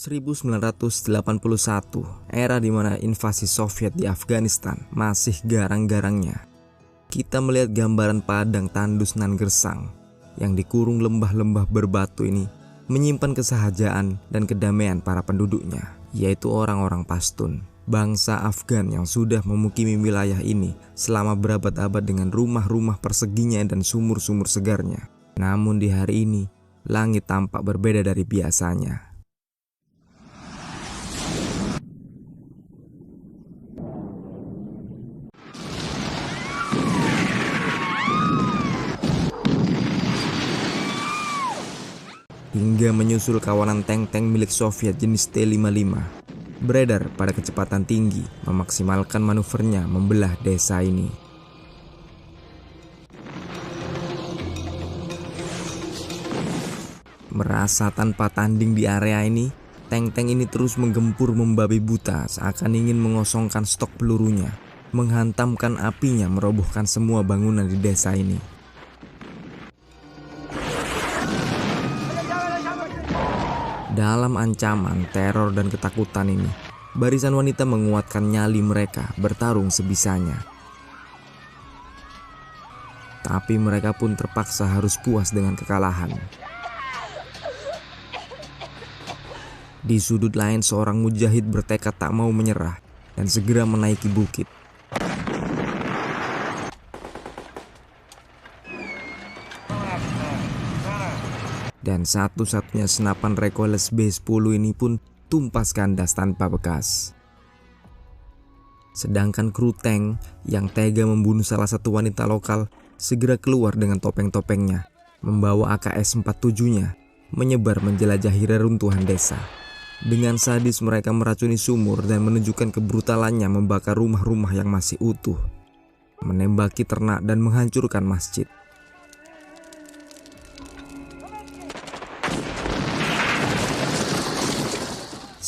1981, era di mana invasi Soviet di Afghanistan masih garang-garangnya. Kita melihat gambaran padang tandus nan gersang yang dikurung lembah-lembah berbatu ini menyimpan kesahajaan dan kedamaian para penduduknya, yaitu orang-orang Pashtun, bangsa Afgan yang sudah memukimi wilayah ini selama berabad-abad dengan rumah-rumah perseginya dan sumur-sumur segarnya. Namun di hari ini, langit tampak berbeda dari biasanya. Hingga menyusul kawanan tank-tank milik Soviet jenis T-55 beredar pada kecepatan tinggi, memaksimalkan manuvernya membelah desa ini. Merasa tanpa tanding di area ini, tank-tank ini terus menggempur membabi buta seakan ingin mengosongkan stok pelurunya, menghantamkan apinya merobohkan semua bangunan di desa ini. Dalam ancaman, teror, dan ketakutan ini, barisan wanita menguatkan nyali mereka bertarung sebisanya. Tapi mereka pun terpaksa harus puas dengan kekalahan. Di sudut lain, seorang mujahid bertekad tak mau menyerah dan segera menaiki bukit. Dan satu-satunya senapan recoilless B-10 ini pun tumpas kandas tanpa bekas. Sedangkan kru tank yang tega membunuh salah satu wanita lokal segera keluar dengan topeng-topengnya, membawa AKS-47-nya, menyebar menjelajahi reruntuhan desa. Dengan sadis mereka meracuni sumur dan menunjukkan kebrutalannya membakar rumah-rumah yang masih utuh, menembaki ternak dan menghancurkan masjid.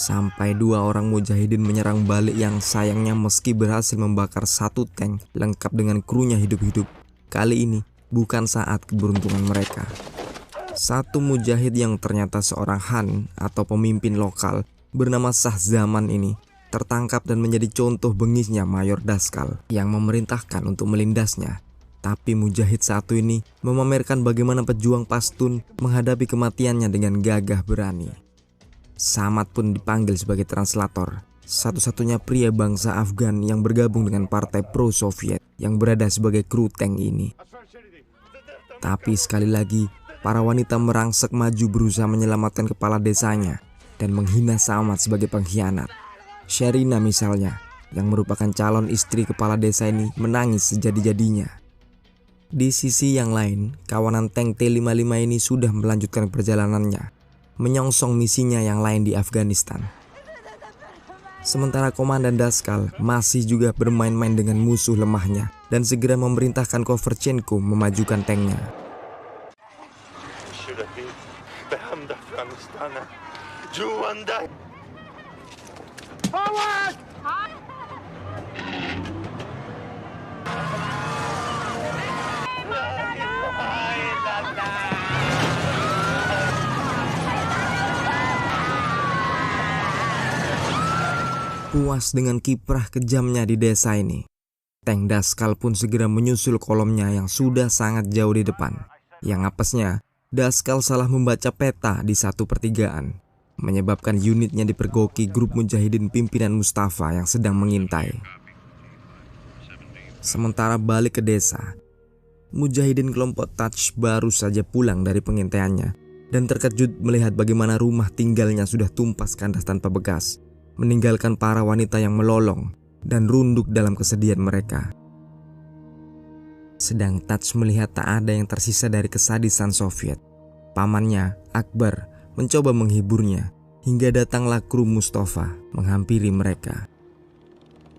Sampai 2 orang mujahidin menyerang balik yang sayangnya meski berhasil membakar satu tank lengkap dengan krunya hidup-hidup, kali ini bukan saat keberuntungan mereka. Satu mujahid yang ternyata seorang Han atau pemimpin lokal bernama Shah Zaman ini tertangkap dan menjadi contoh bengisnya Mayor Daskal yang memerintahkan untuk melindasnya. Tapi mujahid satu ini memamerkan bagaimana pejuang Pashtun menghadapi kematiannya dengan gagah berani. Samad pun dipanggil sebagai translator, satu-satunya pria bangsa Afgan yang bergabung dengan partai pro-Soviet yang berada sebagai kru tank ini. Tapi sekali lagi, para wanita merangsek maju berusaha menyelamatkan kepala desanya dan menghina Samad sebagai pengkhianat. Sherina misalnya, yang merupakan calon istri kepala desa ini menangis sejadi-jadinya. Di sisi yang lain, kawanan tank T-55 ini sudah melanjutkan perjalanannya, menyongsong misinya yang lain di Afghanistan. Sementara Komandan Daskal masih juga bermain-main dengan musuh lemahnya dan segera memerintahkan Koverchenko memajukan tanknya. Puas dengan kiprah kejamnya di desa ini, tank Daskal pun segera menyusul kolomnya yang sudah sangat jauh di depan. Yang apesnya, Daskal salah membaca peta di satu pertigaan, menyebabkan unitnya dipergoki grup mujahidin pimpinan Mustafa yang sedang mengintai. Sementara balik ke desa, mujahidin kelompok Taj baru saja pulang dari pengintaiannya dan terkejut melihat bagaimana rumah tinggalnya sudah tumpas kandas tanpa bekas, meninggalkan para wanita yang melolong dan runduk dalam kesedihan mereka. Sedang Taj melihat tak ada yang tersisa dari kesadisan Soviet. Pamannya, Akbar, mencoba menghiburnya hingga datanglah kru Mustafa menghampiri mereka.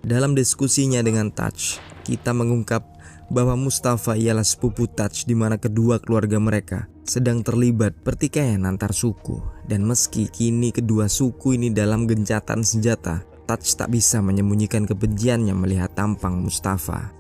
Dalam diskusinya dengan Taj, kita mengungkap bahwa Mustafa ialah sepupu Taj di mana kedua keluarga mereka sedang terlibat pertikaian antar suku, dan meski kini kedua suku ini dalam gencatan senjata, Taj tak bisa menyembunyikan kebenciannya melihat tampang Mustafa.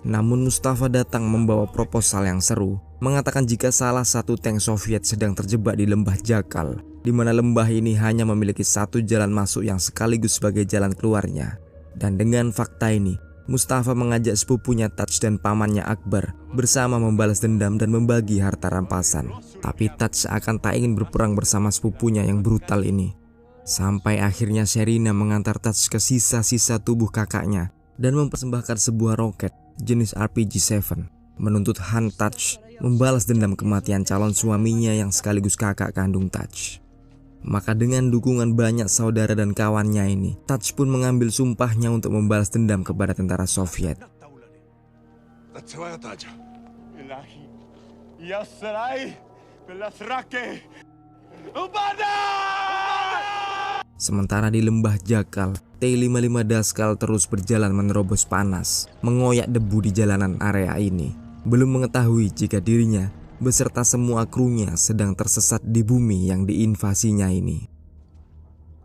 Namun Mustafa datang membawa proposal yang seru, mengatakan jika salah satu tank Soviet sedang terjebak di lembah Jakal, di mana lembah ini hanya memiliki satu jalan masuk yang sekaligus sebagai jalan keluarnya. Dan dengan fakta ini, Mustafa mengajak sepupunya Taj dan pamannya Akbar bersama membalas dendam dan membagi harta rampasan. Tapi Taj seakan tak ingin berperang bersama sepupunya yang brutal ini. Sampai akhirnya Sherina mengantar Taj ke sisa-sisa tubuh kakaknya dan mempersembahkan sebuah roket jenis RPG-7, menuntut Han Taj membalas dendam kematian calon suaminya yang sekaligus kakak kandung Taj. Maka dengan dukungan banyak saudara dan kawannya ini, Taj pun mengambil sumpahnya untuk membalas dendam kepada tentara Soviet. Sementara di lembah Jakal, T-55 Daskal terus berjalan menerobos panas, mengoyak debu di jalanan area ini, belum mengetahui jika dirinya beserta semua krunya sedang tersesat di bumi yang diinvasinya ini.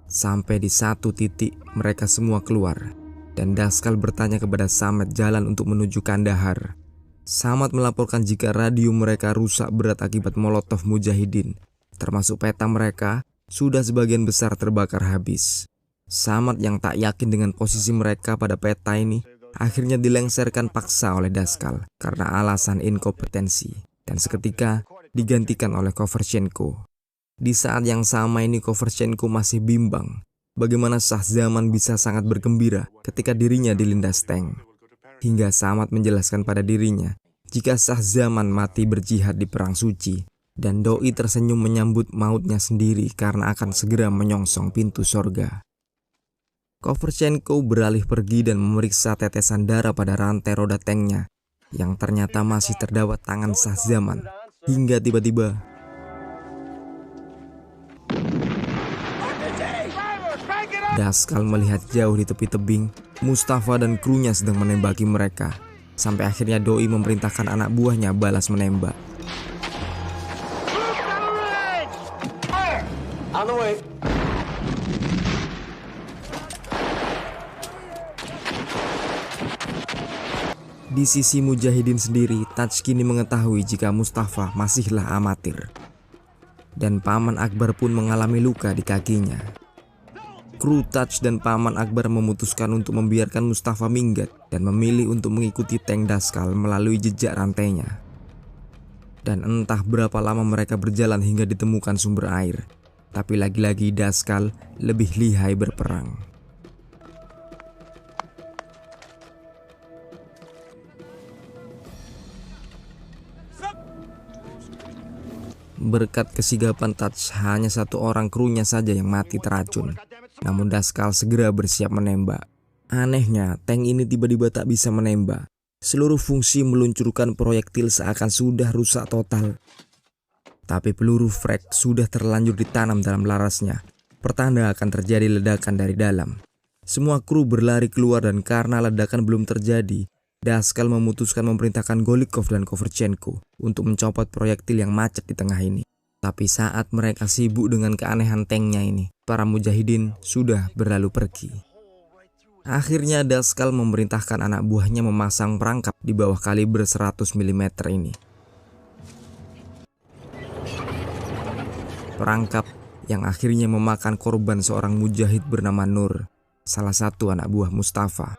Sampai di satu titik mereka semua keluar, dan Daskal bertanya kepada Samet jalan untuk menuju Kandahar. Samet melaporkan jika radio mereka rusak berat akibat Molotov Mujahidin, termasuk peta mereka sudah sebagian besar terbakar habis. Samet yang tak yakin dengan posisi mereka pada peta ini akhirnya dilengserkan paksa oleh Daskal karena alasan inkompetensi, dan seketika digantikan oleh Koverchenko. Di saat yang sama ini Koverchenko masih bimbang bagaimana Shahzaman bisa sangat bergembira ketika dirinya dilindas tank, hingga Samet menjelaskan pada dirinya jika Shahzaman mati berjihad di Perang Suci, dan Doi tersenyum menyambut mautnya sendiri karena akan segera menyongsong pintu sorga. Koverchenko beralih pergi dan memeriksa tetesan darah pada rantai roda tanknya yang ternyata masih terdapat tangan Shahzaman, hingga tiba-tiba Daskal melihat jauh di tepi tebing Mustafa dan krunya sedang menembaki mereka, sampai akhirnya Doi memerintahkan anak buahnya balas menembak. Di sisi Mujahidin sendiri, Taj kini mengetahui jika Mustafa masihlah amatir, dan Paman Akbar pun mengalami luka di kakinya. Kru Taj dan Paman Akbar memutuskan untuk membiarkan Mustafa minggat dan memilih untuk mengikuti tank Daskal melalui jejak rantainya. Dan entah berapa lama mereka berjalan hingga ditemukan sumber air. Tapi lagi-lagi Daskal lebih lihai berperang. Berkat kesigapan Taj, hanya satu orang krunya saja yang mati teracun. Namun Daskal segera bersiap menembak. Anehnya, tank ini tiba-tiba tak bisa menembak. Seluruh fungsi meluncurkan proyektil seakan sudah rusak total. Tapi peluru frag sudah terlanjur ditanam dalam larasnya, pertanda akan terjadi ledakan dari dalam. Semua kru berlari keluar dan karena ledakan belum terjadi, Daskal memutuskan memerintahkan Golikov dan Koverchenko untuk mencopot proyektil yang macet di tengah ini. Tapi saat mereka sibuk dengan keanehan tanknya ini, para mujahidin sudah berlalu pergi. Akhirnya Daskal memerintahkan anak buahnya memasang perangkap di bawah kaliber 100 mm ini. Perangkap yang akhirnya memakan korban seorang mujahid bernama Nur, salah satu anak buah Mustafa.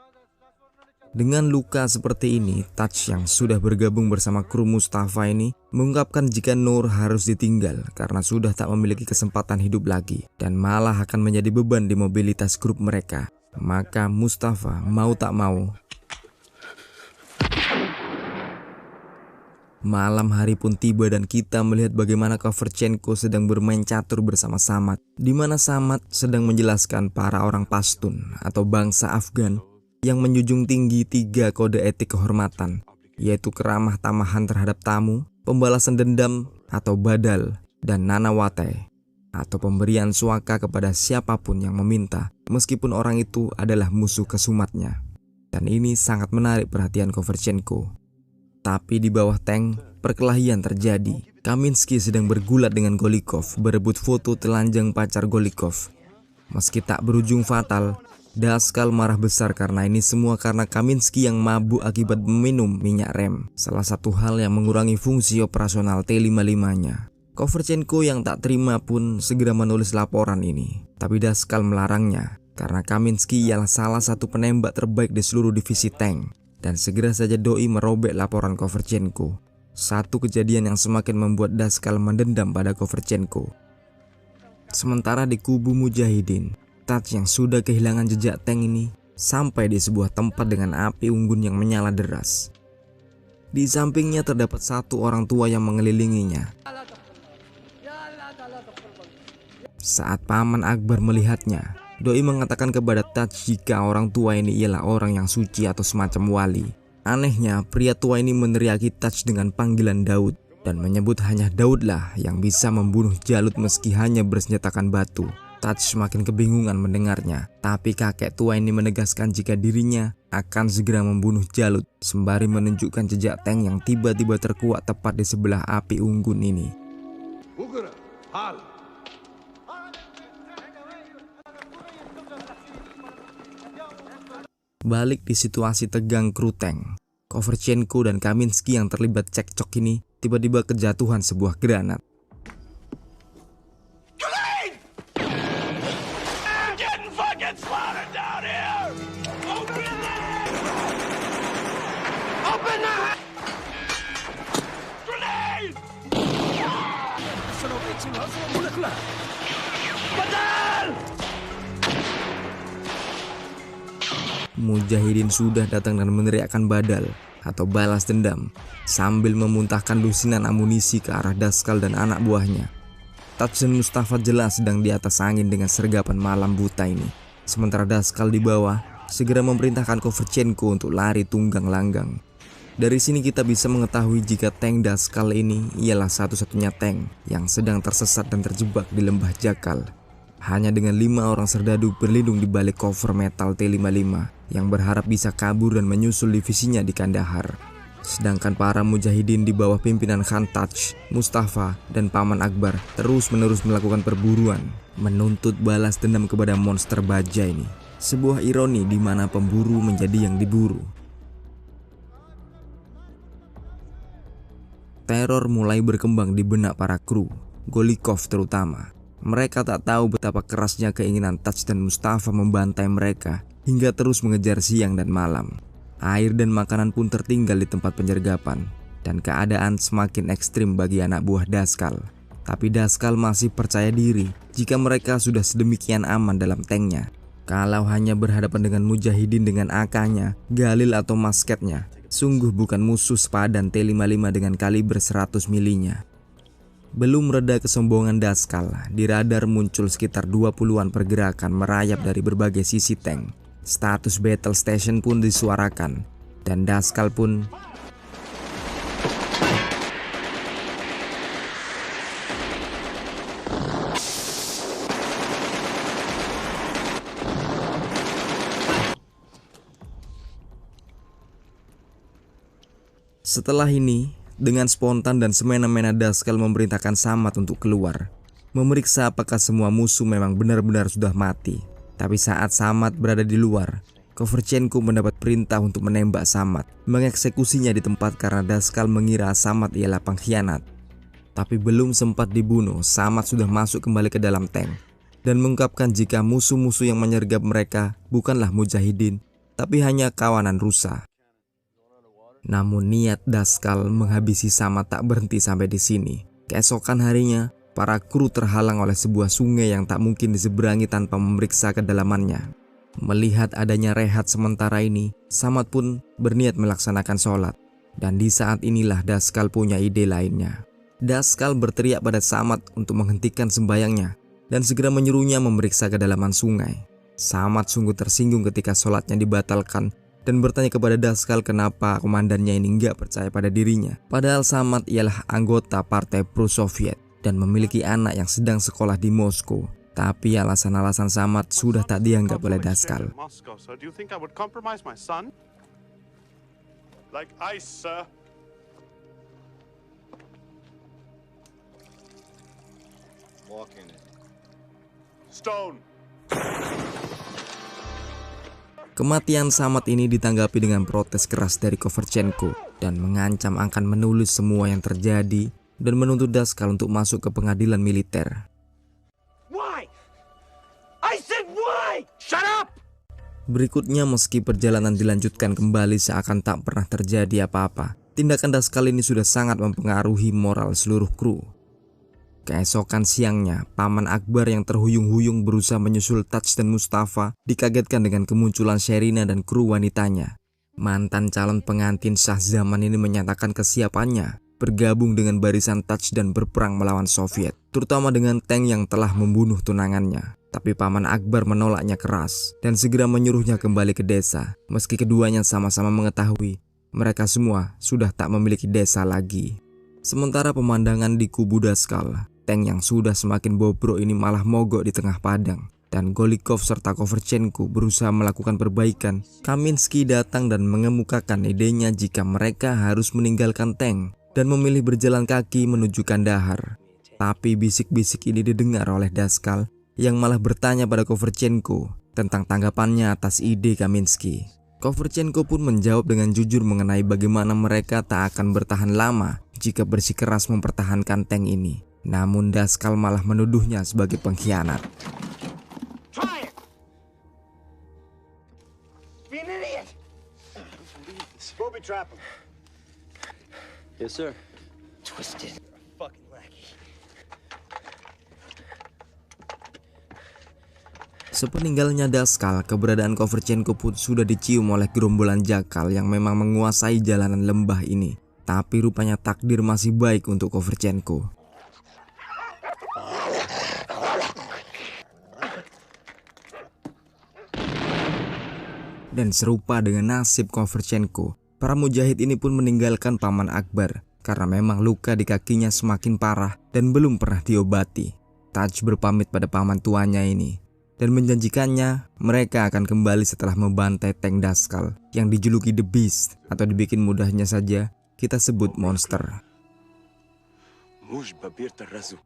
Dengan luka seperti ini, Taj yang sudah bergabung bersama kru Mustafa ini mengungkapkan jika Nur harus ditinggal karena sudah tak memiliki kesempatan hidup lagi dan malah akan menjadi beban di mobilitas grup mereka. Maka Mustafa mau tak mau. Malam hari pun tiba dan kita melihat bagaimana Koverchenko sedang bermain catur bersama Samet, di mana Samet sedang menjelaskan para orang Pashtun atau bangsa Afgan yang menjunjung tinggi 3 kode etik kehormatan, yaitu keramah tamahan terhadap tamu, pembalasan dendam atau badal, dan nanawate atau pemberian suaka kepada siapapun yang meminta, meskipun orang itu adalah musuh kesumatnya. Dan ini sangat menarik perhatian Koverchenko. Tapi di bawah tank, perkelahian terjadi. Kaminsky sedang bergulat dengan Golikov, berebut foto telanjang pacar Golikov. Meski tak berujung fatal, Daskal marah besar karena ini semua karena Kaminsky yang mabuk akibat meminum minyak rem, salah satu hal yang mengurangi fungsi operasional T-55-nya. Koverchenko yang tak terima pun segera menulis laporan ini, tapi Daskal melarangnya karena Kaminsky ialah salah satu penembak terbaik di seluruh divisi tank. Dan segera saja Doi merobek laporan Koverchenko. Satu kejadian yang semakin membuat Daskal mendendam pada Koverchenko. Sementara di kubu Mujahidin, Taj yang sudah kehilangan jejak tank ini sampai di sebuah tempat dengan api unggun yang menyala deras. Di sampingnya terdapat satu orang tua yang mengelilinginya. Saat Paman Akbar melihatnya, Doi mengatakan kepada Taj jika orang tua ini ialah orang yang suci atau semacam wali. Anehnya, pria tua ini meneriaki Taj dengan panggilan Daud dan menyebut hanya Daudlah yang bisa membunuh Jalut meski hanya bersenjatakan batu. Taj semakin kebingungan mendengarnya, tapi kakek tua ini menegaskan jika dirinya akan segera membunuh Jalut sembari menunjukkan jejak tank yang tiba-tiba terkuak tepat di sebelah api unggun ini. Balik di situasi tegang kru tank, Koverchenko dan Kaminsky yang terlibat cekcok ini tiba-tiba kejatuhan sebuah granat. Mujahidin sudah datang dan meneriakkan badal atau balas dendam sambil memuntahkan lusinan amunisi ke arah Daskal dan anak buahnya. Taj dan Mustafa jelas sedang di atas angin dengan sergapan malam buta ini. Sementara Daskal di bawah segera memerintahkan Koverchenko untuk lari tunggang langgang. Dari sini kita bisa mengetahui jika tank Daskal ini ialah satu-satunya tank yang sedang tersesat dan terjebak di lembah Jakal. Hanya dengan 5 orang serdadu berlindung di balik cover metal T-55 yang berharap bisa kabur dan menyusul divisinya di Kandahar. Sedangkan para mujahidin di bawah pimpinan Khan Taj, Mustafa, dan Paman Akbar terus-menerus melakukan perburuan, menuntut balas dendam kepada monster baja ini. Sebuah ironi di mana pemburu menjadi yang diburu. Teror mulai berkembang di benak para kru, Golikov terutama. Mereka tak tahu betapa kerasnya keinginan Taj dan Mustafa membantai mereka hingga terus mengejar siang dan malam. Air dan makanan pun tertinggal di tempat penyergapan dan keadaan semakin ekstrim bagi anak buah Daskal. Tapi Daskal masih percaya diri jika mereka sudah sedemikian aman dalam tanknya. Kalau hanya berhadapan dengan mujahidin dengan AK-nya, Galil atau masketnya, sungguh bukan musuh sepadan T-55 dengan kaliber 100 milinya. Belum reda kesombongan Daskal, di radar muncul sekitar 20-an pergerakan merayap dari berbagai sisi tank. Status battle station pun disuarakan, dan Daskal pun setelah ini, dengan spontan dan semena-mena Daskal memerintahkan Samad untuk keluar, memeriksa apakah semua musuh memang benar-benar sudah mati. Tapi saat Samad berada di luar, Koverchenko mendapat perintah untuk menembak Samad, mengeksekusinya di tempat karena Daskal mengira Samad ialah pengkhianat. Tapi belum sempat dibunuh, Samad sudah masuk kembali ke dalam tank dan mengungkapkan jika musuh-musuh yang menyergap mereka bukanlah mujahidin, tapi hanya kawanan rusa. Namun niat Daskal menghabisi Samad tak berhenti sampai di sini. Keesokan harinya, para kru terhalang oleh sebuah sungai yang tak mungkin diseberangi tanpa memeriksa kedalamannya. Melihat adanya rehat sementara ini, Samad pun berniat melaksanakan sholat. Dan di saat inilah Daskal punya ide lainnya. Daskal berteriak pada Samad untuk menghentikan sembayangnya dan segera menyuruhnya memeriksa kedalaman sungai. Samad sungguh tersinggung ketika sholatnya dibatalkan dan bertanya kepada Daskal kenapa komandannya ini nggak percaya pada dirinya. Padahal Samad ialah anggota partai pro-Soviet dan memiliki anak yang sedang sekolah di Moskow. Tapi alasan-alasan Samad sudah tak dianggap oleh Daskal. Kematian Samad ini ditanggapi dengan protes keras dari Koverchenko dan mengancam akan menulis semua yang terjadi dan menuntut Daskal untuk masuk ke pengadilan militer. Why? I said why? Shut up! Berikutnya, meski perjalanan dilanjutkan kembali seakan tak pernah terjadi apa-apa, tindakan Daskal ini sudah sangat mempengaruhi moral seluruh kru. Keesokan siangnya, Paman Akbar yang terhuyung-huyung berusaha menyusul Taj dan Mustafa dikagetkan dengan kemunculan Sherina dan kru wanitanya. Mantan calon pengantin Shah Zaman ini menyatakan kesiapannya bergabung dengan barisan Taj dan berperang melawan Soviet, terutama dengan tank yang telah membunuh tunangannya. Tapi Paman Akbar menolaknya keras dan segera menyuruhnya kembali ke desa, meski keduanya sama-sama mengetahui mereka semua sudah tak memiliki desa lagi. Sementara pemandangan di kubu Daskal, tank yang sudah semakin bobrok ini malah mogok di tengah padang, dan Golikov serta Koverchenko berusaha melakukan perbaikan. Kaminsky datang dan mengemukakan idenya jika mereka harus meninggalkan tank dan memilih berjalan kaki menuju Kandahar. Tapi bisik-bisik ini didengar oleh Daskal yang malah bertanya pada Koverchenko tentang tanggapannya atas ide Kaminsky. Koverchenko pun menjawab dengan jujur mengenai bagaimana mereka tak akan bertahan lama jika bersikeras mempertahankan tank ini. Namun Daskal malah menuduhnya sebagai pengkhianat. Yes, sir. Twisted. Fucking lackey. Sepeninggalnya Daskal, keberadaan Koverchenko pun sudah dicium oleh gerombolan jakal yang memang menguasai jalanan lembah ini. Tapi rupanya takdir masih baik untuk Koverchenko. Dan serupa dengan nasib Koverchenko, para mujahid ini pun meninggalkan Paman Akbar karena memang luka di kakinya semakin parah dan belum pernah diobati. Taj berpamit pada paman tuanya ini dan menjanjikannya mereka akan kembali setelah membantai tank Daskal yang dijuluki The Beast, atau dibikin mudahnya saja kita sebut monster.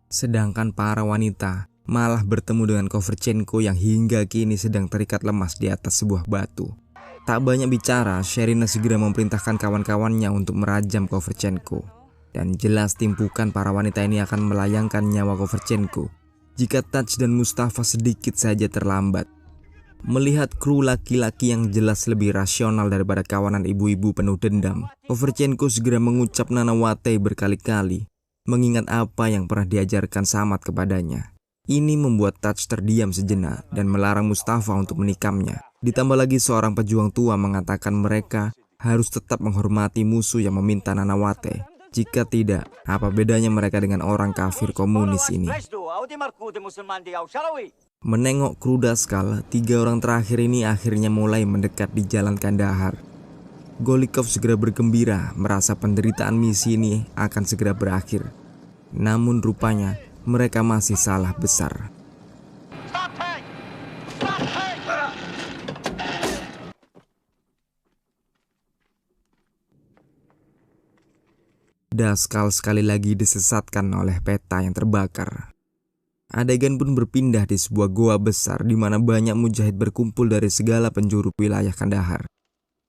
Sedangkan para wanita malah bertemu dengan Koverchenko yang hingga kini sedang terikat lemas di atas sebuah batu. Tak banyak bicara, Sherina segera memerintahkan kawan-kawannya untuk merajam Koverchenko. Dan jelas timpukan para wanita ini akan melayangkan nyawa Koverchenko jika Taj dan Mustafa sedikit saja terlambat. Melihat kru laki-laki yang jelas lebih rasional daripada kawanan ibu-ibu penuh dendam, Koverchenko segera mengucap Nanawate berkali-kali, mengingat apa yang pernah diajarkan Samad kepadanya. Ini membuat Taj terdiam sejenak dan melarang Mustafa untuk menikamnya. Ditambah lagi seorang pejuang tua mengatakan mereka harus tetap menghormati musuh yang meminta Nanawate. Jika tidak, apa bedanya mereka dengan orang kafir komunis ini? Menengok kru Daskal, 3 orang terakhir ini akhirnya mulai mendekat di jalan Kandahar. Golikov segera bergembira merasa penderitaan misi ini akan segera berakhir. Namun rupanya mereka masih salah besar. Daskal sekali lagi disesatkan oleh peta yang terbakar. Adegan pun berpindah di sebuah goa besar di mana banyak mujahid berkumpul dari segala penjuru wilayah Kandahar.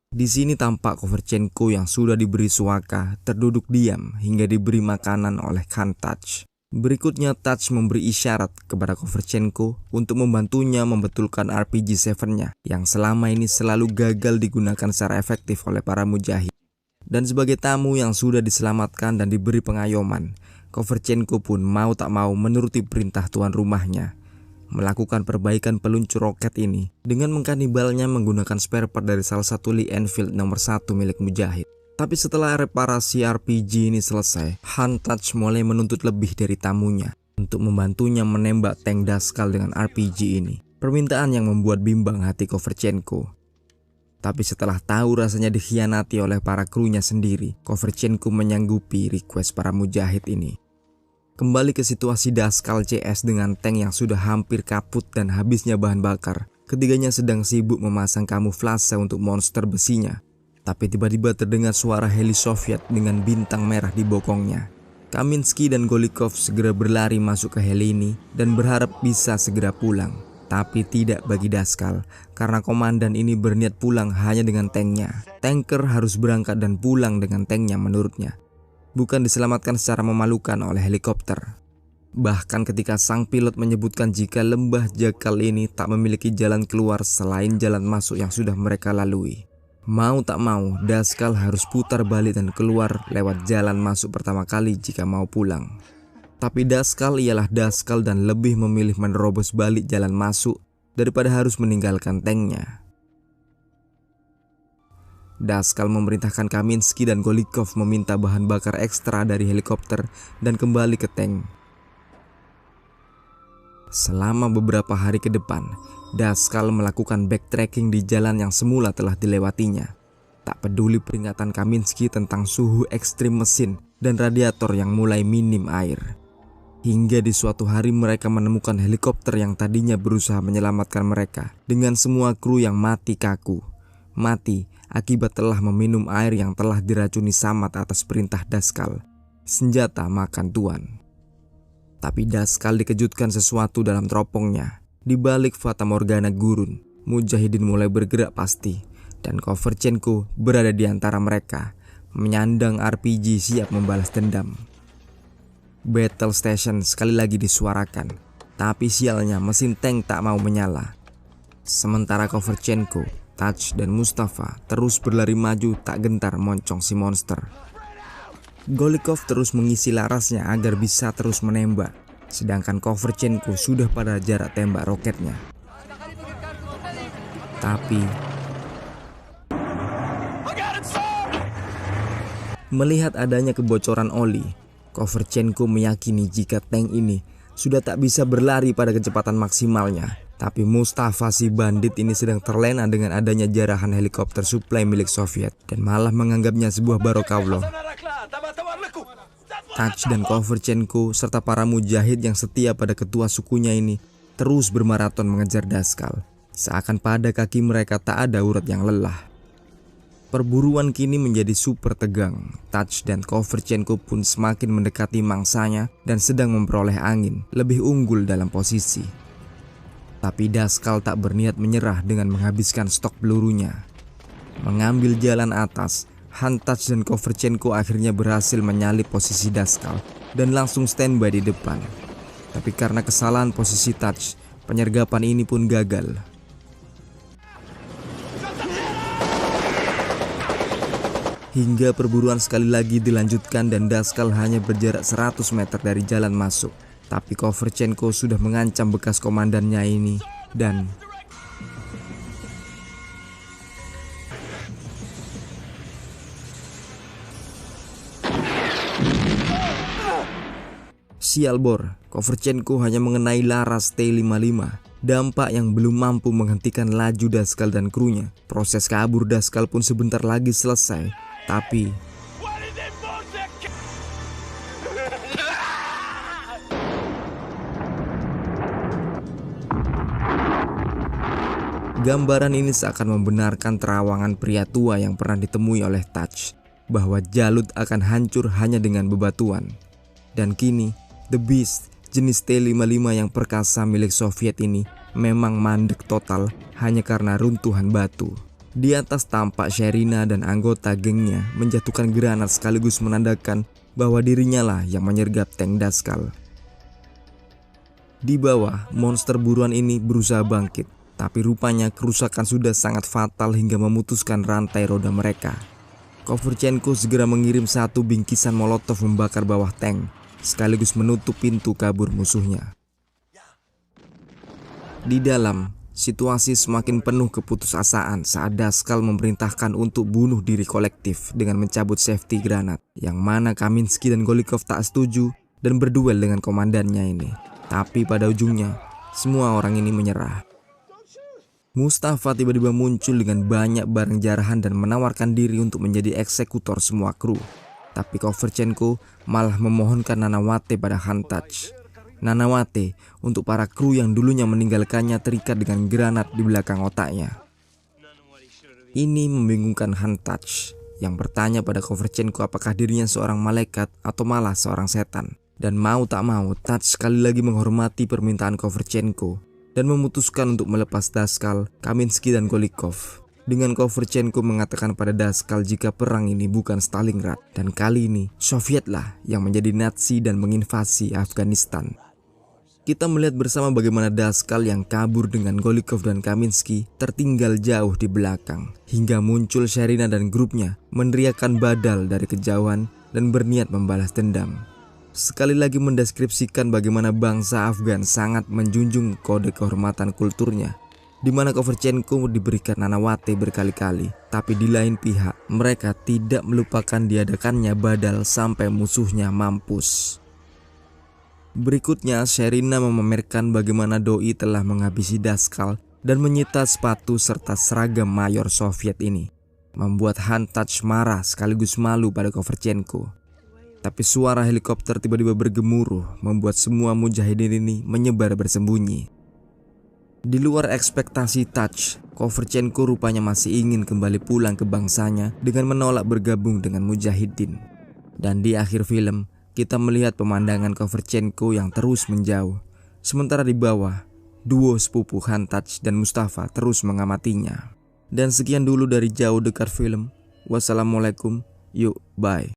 Di sini tampak Koverchenko yang sudah diberi suaka terduduk diam hingga diberi makanan oleh Khan Taj. Berikutnya Taj memberi isyarat kepada Koverchenko untuk membantunya membetulkan RPG-7-nya yang selama ini selalu gagal digunakan secara efektif oleh para mujahid. Dan sebagai tamu yang sudah diselamatkan dan diberi pengayoman, Koverchenko pun mau tak mau menuruti perintah tuan rumahnya, melakukan perbaikan peluncur roket ini dengan mengkanibalnya menggunakan spare part dari salah satu Lee Enfield nomor 1 milik mujahid. Tapi setelah reparasi RPG ini selesai, Khan Taj mulai menuntut lebih dari tamunya untuk membantunya menembak tank Daskal dengan RPG ini. Permintaan yang membuat bimbang hati Koverchenko. Tapi setelah tahu rasanya dikhianati oleh para krunya sendiri, Koverchenko menyanggupi request para mujahid ini. Kembali ke situasi Daskal CS dengan tank yang sudah hampir kaput dan habisnya bahan bakar. Ketiganya sedang sibuk memasang kamuflase untuk monster besinya. Tapi tiba-tiba terdengar suara heli Soviet dengan bintang merah di bokongnya. Kaminsky dan Golikov segera berlari masuk ke heli ini dan berharap bisa segera pulang. Tapi tidak bagi Daskal, karena komandan ini berniat pulang hanya dengan tanknya. Tanker harus berangkat dan pulang dengan tanknya menurutnya, bukan diselamatkan secara memalukan oleh helikopter. Bahkan ketika sang pilot menyebutkan jika lembah Jakal ini tak memiliki jalan keluar selain jalan masuk yang sudah mereka lalui. Mau tak mau, Daskal harus putar balik dan keluar lewat jalan masuk pertama kali jika mau pulang. Tapi Daskal ialah Daskal dan lebih memilih menerobos balik jalan masuk daripada harus meninggalkan tanknya. Daskal memerintahkan Kaminsky dan Golikov meminta bahan bakar ekstra dari helikopter dan kembali ke tank. Selama beberapa hari ke depan, Daskal melakukan backtracking di jalan yang semula telah dilewatinya. Tak peduli peringatan Kaminsky tentang suhu ekstrim mesin dan radiator yang mulai minim air. Hingga di suatu hari mereka menemukan helikopter yang tadinya berusaha menyelamatkan mereka dengan semua kru yang mati kaku. Mati akibat telah meminum air yang telah diracuni Samad atas perintah Daskal, senjata makan tuan. Tapi Daskal dikejutkan sesuatu dalam teropongnya. Di balik Fata Morgana gurun, Mujahidin mulai bergerak pasti, dan Koverchenko berada di antara mereka, menyandang RPG siap membalas dendam. Battle station sekali lagi disuarakan, tapi sialnya mesin tank tak mau menyala. Sementara Koverchenko, Touch dan Mustafa terus berlari maju tak gentar moncong si monster. Golikov terus mengisi larasnya agar bisa terus menembak, sedangkan Koverchenko sudah pada jarak tembak roketnya. Tapi melihat adanya kebocoran oli, Koverchenko meyakini jika tank ini sudah tak bisa berlari pada kecepatan maksimalnya. Tapi Mustafa si bandit ini sedang terlena dengan adanya jarahan helikopter suplai milik Soviet dan malah menganggapnya sebuah barokawloh. Touch dan Koverchenko serta para mujahid yang setia pada ketua sukunya ini terus bermaraton mengejar Daskal. Seakan pada kaki mereka tak ada urat yang lelah. Perburuan kini menjadi super tegang. Touch dan Koverchenko pun semakin mendekati mangsanya dan sedang memperoleh angin, lebih unggul dalam posisi. Tapi Daskal tak berniat menyerah dengan menghabiskan stok pelurunya. Mengambil jalan atas, Touch dan Koverchenko akhirnya berhasil menyalip posisi Daskal dan langsung standby di depan. Tapi karena kesalahan posisi Touch, penyergapan ini pun gagal. Hingga perburuan sekali lagi dilanjutkan dan Daskal hanya berjarak 100 meter dari jalan masuk. Tapi Koverchenko sudah mengancam bekas komandannya ini dan sial bor, Koverchenko hanya mengenai laras T-55. Dampak yang belum mampu menghentikan laju Daskal dan krunya. Proses kabur Daskal pun sebentar lagi selesai. Tapi gambaran ini seakan membenarkan terawangan pria tua yang pernah ditemui oleh Touch, bahwa Jalut akan hancur hanya dengan bebatuan. Dan kini The Beast jenis T-55 yang perkasa milik Soviet ini memang mandek total hanya karena runtuhan batu. Di atas tampak Sherina dan anggota gengnya menjatuhkan granat sekaligus menandakan bahwa dirinya lah yang menyergap tank Daskal. Di bawah, monster buruan ini berusaha bangkit, tapi rupanya kerusakan sudah sangat fatal hingga memutuskan rantai roda mereka. Koverchenko segera mengirim satu bingkisan molotov membakar bawah tank, sekaligus menutup pintu kabur musuhnya. Di dalam, situasi semakin penuh keputusasaan saat Daskal memerintahkan untuk bunuh diri kolektif dengan mencabut safety granat, yang mana Kaminsky dan Golikov tak setuju dan berduel dengan komandannya ini. Tapi pada ujungnya, semua orang ini menyerah. Mustafa tiba-tiba muncul dengan banyak barang jarahan dan menawarkan diri untuk menjadi eksekutor semua kru. Tapi Koverchenko malah memohonkan Nanawate pada Touch. Nanawate untuk para kru yang dulunya meninggalkannya terikat dengan granat di belakang otaknya. Ini membingungkan Touch yang bertanya pada Koverchenko apakah dirinya seorang malaikat atau malah seorang setan. Dan mau tak mau, Touch sekali lagi menghormati permintaan Koverchenko dan memutuskan untuk melepas Daskal, Kaminsky dan Golikov. Dengan Koverchenko mengatakan pada Daskal jika perang ini bukan Stalingrad dan kali ini Sovietlah yang menjadi Nazi dan menginvasi Afghanistan. Kita melihat bersama bagaimana Daskal yang kabur dengan Golikov dan Kaminsky tertinggal jauh di belakang hingga muncul Sherina dan grupnya meneriakkan badal dari kejauhan dan berniat membalas dendam. Sekali lagi mendeskripsikan bagaimana bangsa Afgan sangat menjunjung kode kehormatan kulturnya, di mana Koverchenko diberikan nanawate berkali-kali, tapi di lain pihak mereka tidak melupakan diadakannya badal sampai musuhnya mampus. Berikutnya Sherina memamerkan bagaimana doi telah menghabisi Daskal dan menyita sepatu serta seragam mayor Soviet ini, membuat Hantaj marah sekaligus malu pada Koverchenko. Tapi suara helikopter tiba-tiba bergemuruh membuat semua mujahidin ini menyebar bersembunyi. Di luar ekspektasi Taj, Koverchenko rupanya masih ingin kembali pulang ke bangsanya dengan menolak bergabung dengan mujahidin. Dan di akhir film, kita melihat pemandangan Koverchenko yang terus menjauh. Sementara di bawah, duo sepupu Hantaj dan Mustafa terus mengamatinya. Dan sekian dulu dari jauh dekat film. Wassalamualaikum, yuk bye.